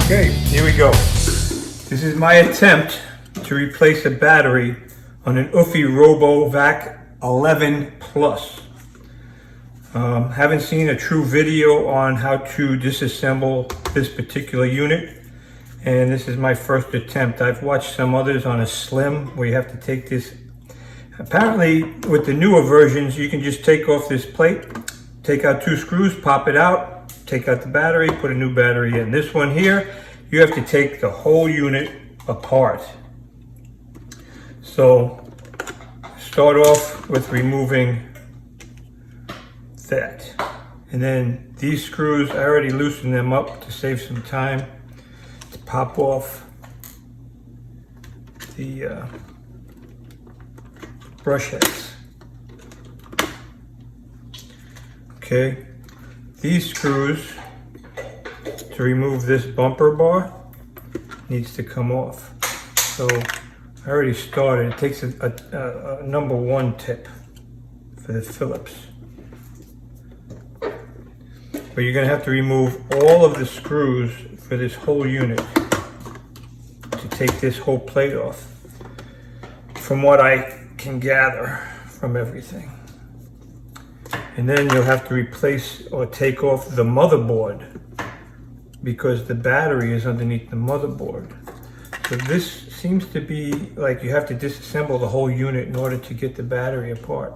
Okay, here we go. This is my attempt to replace a battery on an Eufy RoboVac 11 Plus. Haven't seen a true video on how to disassemble this particular unit, and this is my first attempt. I've watched some others on a Slim where you have to take this. Apparently with the newer versions you can just take off this plate, take out 2 screws, pop it out, take out the battery, put a new battery in. This one here, you have to take the whole unit apart. So start off with removing that. And then these screws, I already loosened them up to save some time, to pop off the brush heads. Okay, these screws to remove this bumper bar needs to come off. So I already started. It takes a number 1 tip for the Phillips. But you're going to have to remove all of the screws for this whole unit to take this whole plate off, from what I can gather from everything. And then you'll have to replace or take off the motherboard, because the battery is underneath the motherboard. So this seems to be like you have to disassemble the whole unit in order to get the battery apart.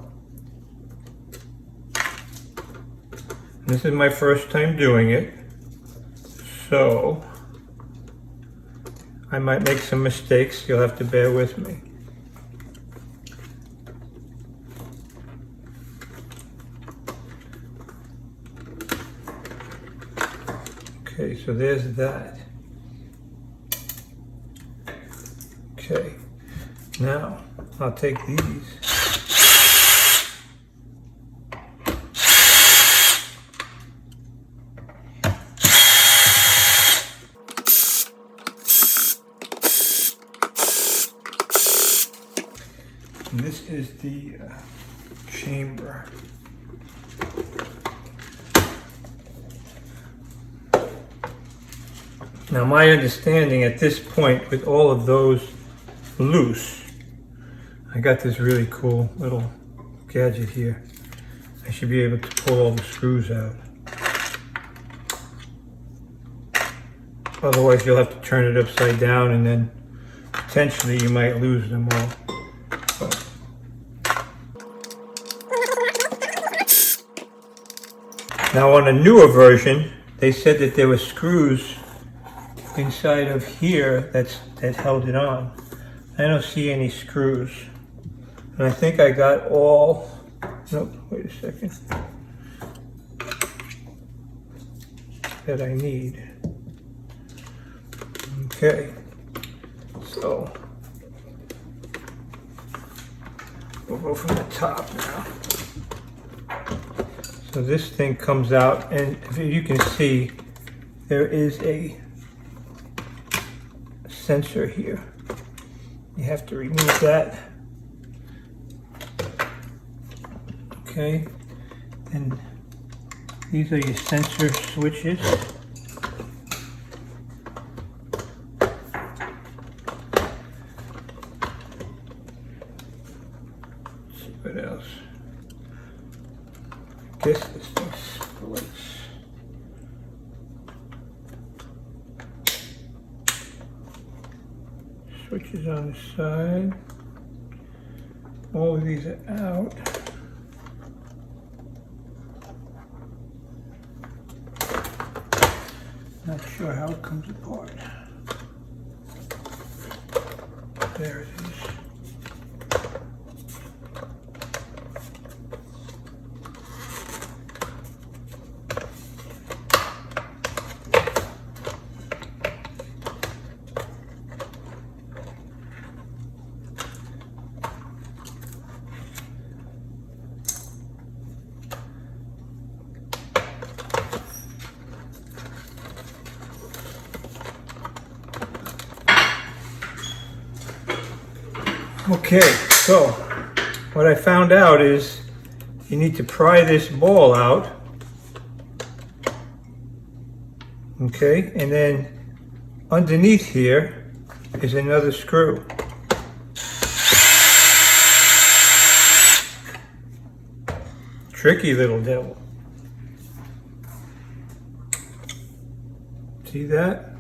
This is my first time doing it, so I might make some mistakes. You'll have to bear with me. Okay, so there's that. Okay, now I'll take these. And this is the chamber. Now my understanding at this point, with all of those loose, I got this really cool little gadget here. I should be able to pull all the screws out. Otherwise you'll have to turn it upside down, and then potentially you might lose them all. Now on a newer version, they said that there were screws inside of here that held it on. I don't see any screws. And I think I got all, nope, wait a second, that I need. Okay, so we'll go from the top now. So this thing comes out, and if you can see, there is a sensor here. You have to remove that. Okay, and these are your sensor switches. Let's see what else. I guess this thing splits. Switches on the side. All of these are out. Not sure how it comes apart. There it is. Okay, so what I found out is you need to pry this ball out, okay, and then underneath here is another screw. Tricky little devil. See that?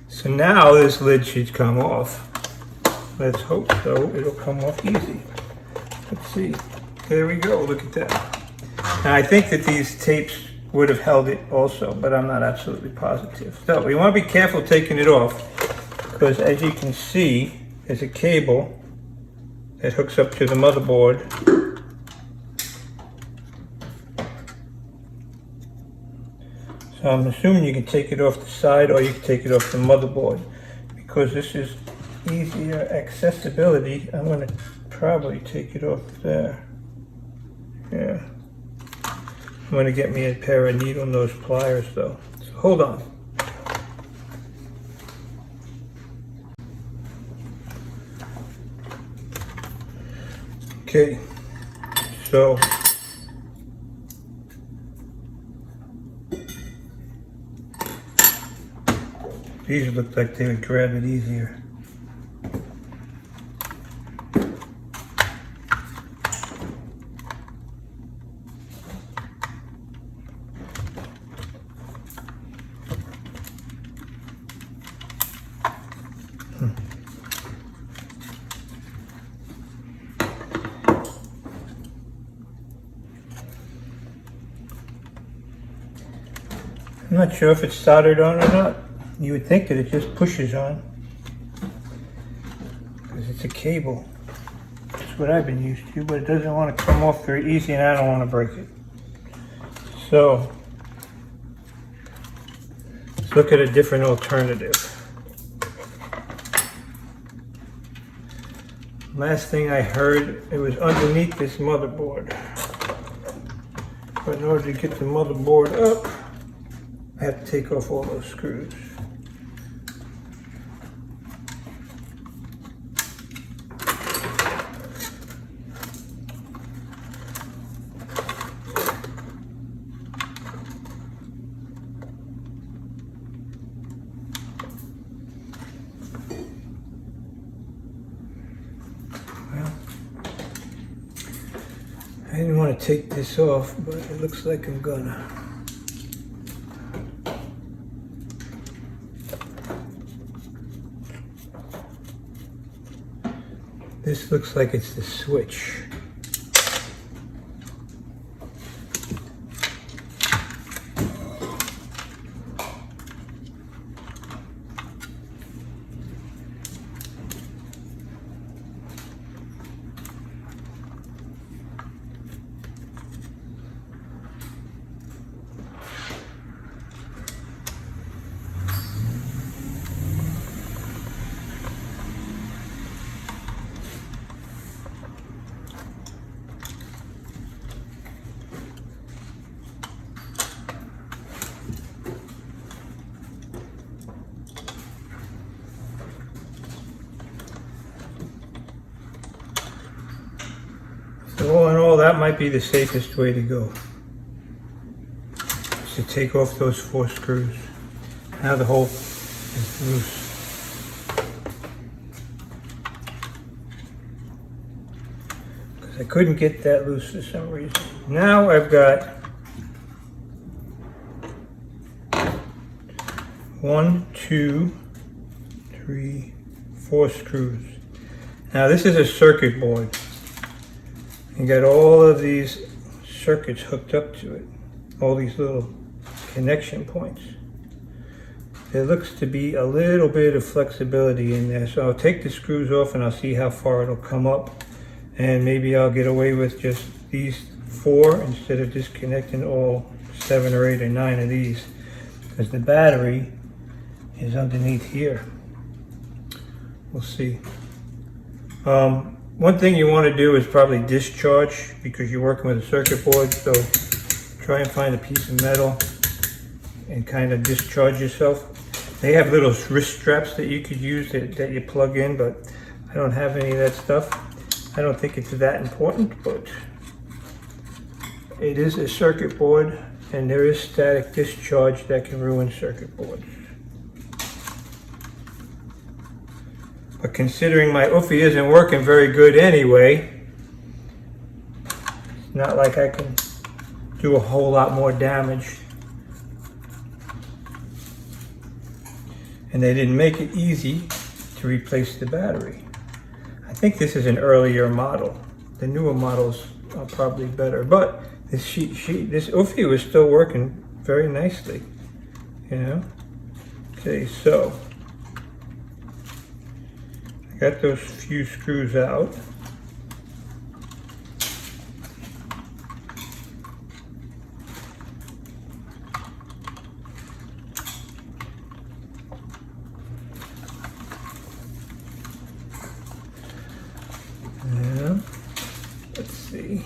So now this lid should come off. Let's hope so. It'll come off easy. Let's see. There we go. Look at that. And I think that these tapes would have held it also, but I'm not absolutely positive. So we want to be careful taking it off, because as you can see, there's a cable that hooks up to the motherboard. So I'm assuming you can take it off the side or you can take it off the motherboard. Because this is easier accessibility, I'm going to probably take it off there. Yeah. I'm going to get me a pair of needle nose pliers though. So hold on. Okay. So these look like they would grab it easier. I'm not sure if it's soldered on or not. You would think that it just pushes on, because it's a cable. That's what I've been used to, but it doesn't want to come off very easy, and I don't want to break it. So let's look at a different alternative. Last thing I heard, it was underneath this motherboard. But in order to get the motherboard up, I have to take off all those screws. Well, I didn't want to take this off, but it looks like I'm gonna. This looks like it's the switch. So all in all, that might be the safest way to go. Is to take off those 4 screws. Now the hole is loose. Because I couldn't get that loose for some reason. Now I've got 1, 2, 3, 4 screws. Now this is a circuit board. You got all of these circuits hooked up to it, all these little connection points. There looks to be a little bit of flexibility in there, so I'll take the screws off and I'll see how far it'll come up, and maybe I'll get away with just these 4 instead of disconnecting all 7 or 8 or 9 of these, because the battery is underneath here. We'll see. One thing you want to do is probably discharge, because you're working with a circuit board, so try and find a piece of metal and kind of discharge yourself. They have little wrist straps that you could use that you plug in, but I don't have any of that stuff. I don't think it's that important, but it is a circuit board, and there is static discharge that can ruin circuit boards. But considering my Eufy isn't working very good anyway, it's not like I can do a whole lot more damage. And they didn't make it easy to replace the battery. I think this is an earlier model. The newer models are probably better, but this Eufy was still working very nicely, you know? Okay, so I got those few screws out. Yeah, let's see.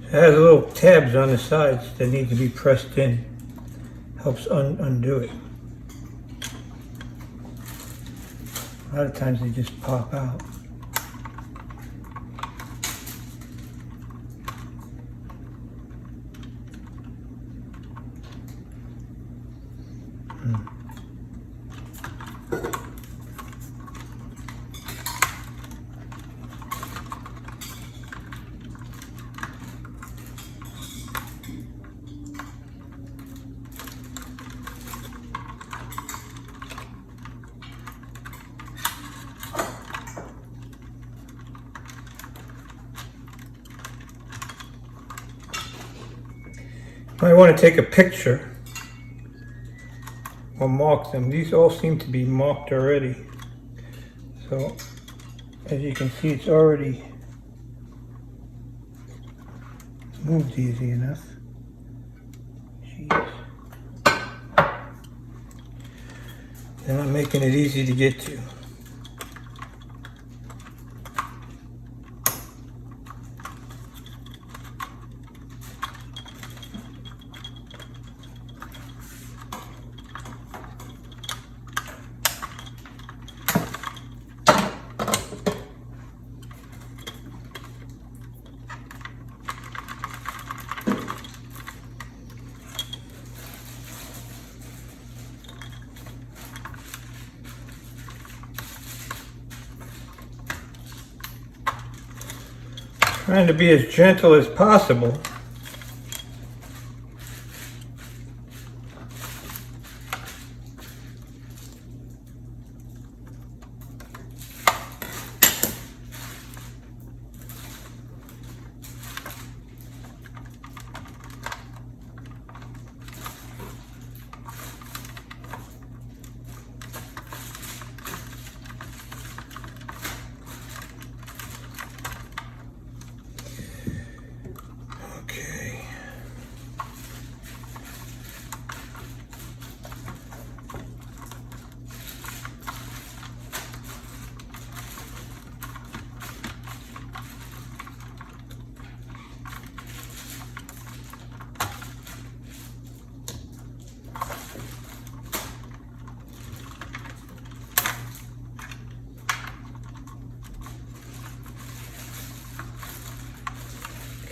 It has little tabs on the sides that need to be pressed in. Helps undo it. A lot of times they just pop out. I want to take a picture or mark them. These all seem to be marked already. So as you can see, it's already moved easy enough. Jeez. They're not making it easy to get to. Trying to be as gentle as possible.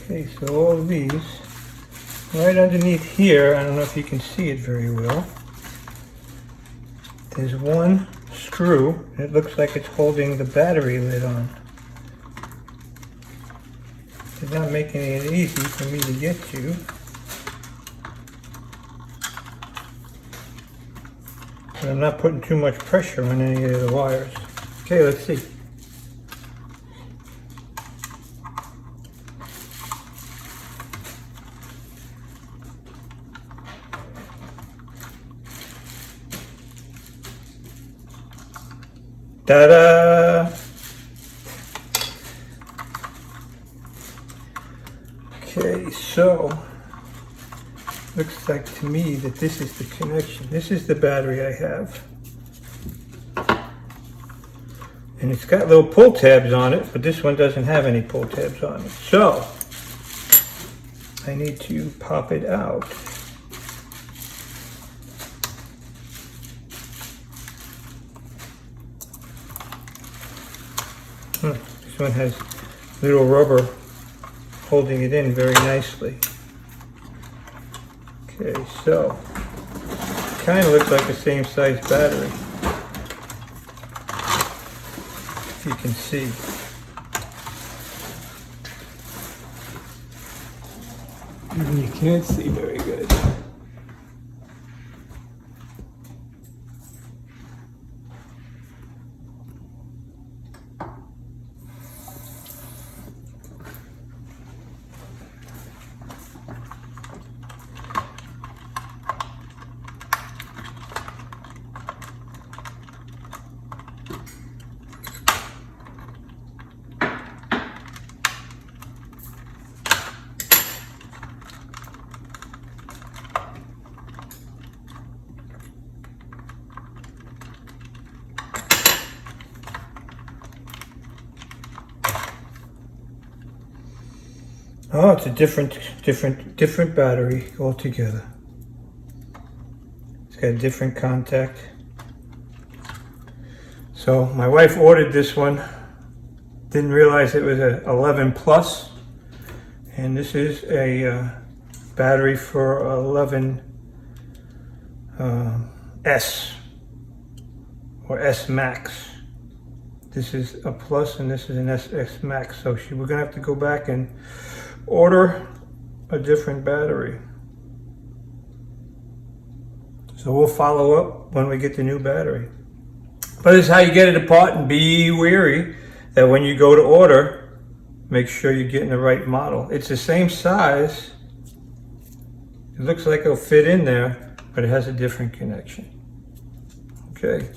Okay, so all of these, right underneath here, I don't know if you can see it very well, there's one screw. It looks like it's holding the battery lid on. It's not making it easy for me to get to. But I'm not putting too much pressure on any of the wires. Okay, let's see. Ta-da! So, looks like to me that this is the connection. This is the battery I have. And it's got little pull tabs on it, but this one doesn't have any pull tabs on it. So, I need to pop it out. This one has little rubber holding it in very nicely. Okay, so kind of looks like the same size battery, if you can see. Even you can't see very good. Oh, it's a different battery altogether. It's got a different contact. So my wife ordered this one, didn't realize it was a 11 plus, and this is a battery for 11 S or S Max. This is a plus and this is an SS Max. So we're gonna have to go back and order a different battery. So we'll follow up when we get the new battery. But this is how you get it apart, and be wary that when you go to order, make sure you're getting the right model. It's the same size. It looks like it'll fit in there, but it has a different connection. Okay.